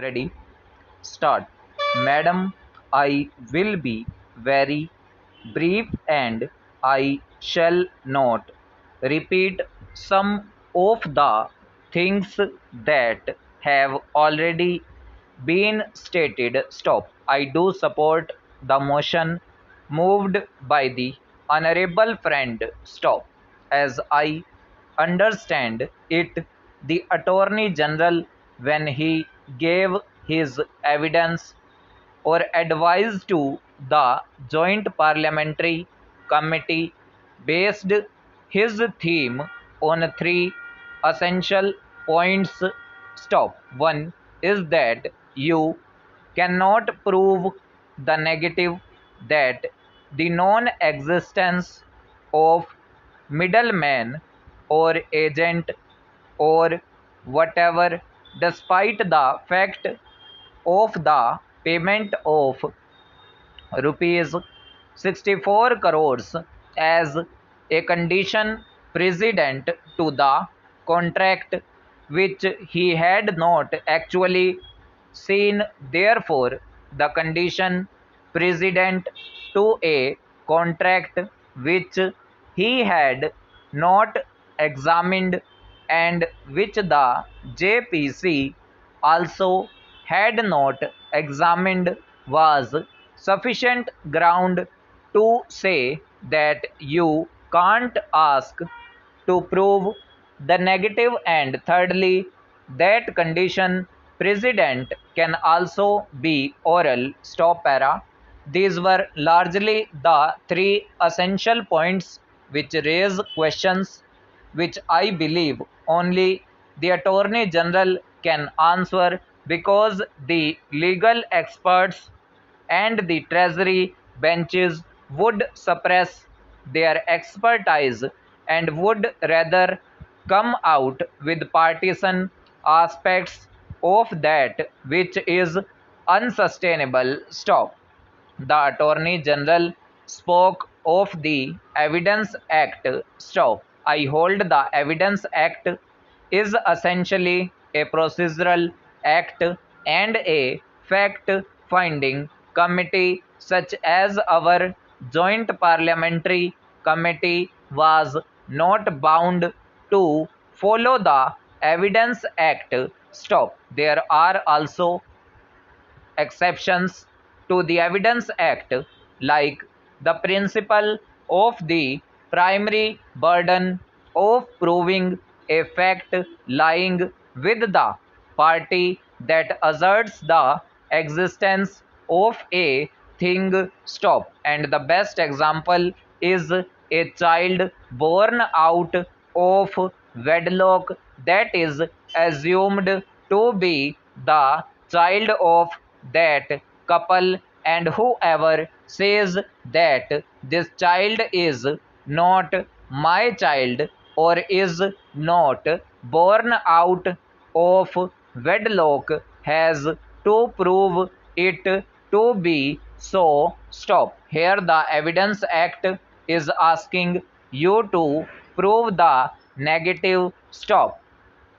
Ready? Start. Madam, I will be very brief and I shall not repeat some of the things that have already been stated. Stop. I do support the motion moved by the honorable friend. Stop. As I understand it, the Attorney General, when he gave his evidence or advice to the Joint Parliamentary Committee, based his theme on three essential points. Stop. One is that you cannot prove the negative, that the non existence of middleman or agent or whatever, despite the fact of the payment of rupees 64 crores as a condition precedent to the contract, which he had not actually seen. Therefore, the condition precedent to a contract which he had not examined and which the JPC also had not examined was sufficient ground to say that you can't ask to prove the negative. And thirdly, that condition precedent can also be oral. Stop para. These were largely the three essential points which raise questions which I believe only the Attorney General can answer, because the legal experts and the Treasury benches would suppress their expertise and would rather come out with partisan aspects of that which is unsustainable. Stop. The Attorney General spoke of the Evidence Act. Stop. I hold the Evidence Act is essentially a procedural act, and a fact finding committee such as our Joint Parliamentary Committee was not bound to follow the Evidence Act. Stop. There are also exceptions to the Evidence Act, like the principle of the primary burden of proving a fact lying with the party that asserts the existence of a thing. Stop. And the best example is a child born out of wedlock that is assumed to be the child of that couple, and whoever says that this child is not my child or is not born out of wedlock has to prove it to be so. Stop. Here the Evidence Act is asking you to prove the negative. Stop.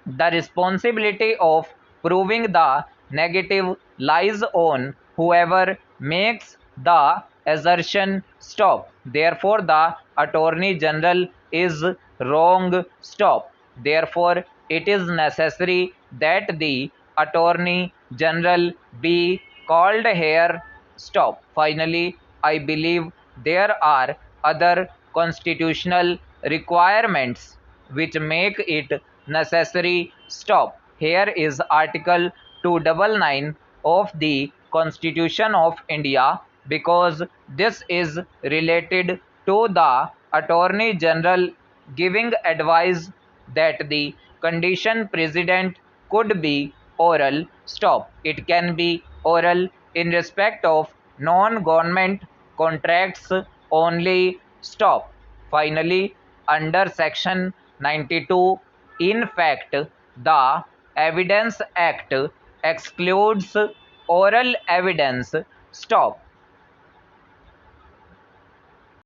The responsibility of proving the negative lies on whoever makes the assertion. Stop. Therefore, the Attorney General is wrong. Stop. Therefore, it is necessary that the Attorney General be called here. Stop. Finally, I believe there are other constitutional requirements which make it necessary. Stop. Here is Article 299 of the Constitution of India, because this is related to the Attorney General giving advice that the condition precedent could be oral. Stop. It can be oral in respect of non-government contracts only. Stop. Finally, under section 92, in fact, the Evidence Act excludes oral evidence. Stop.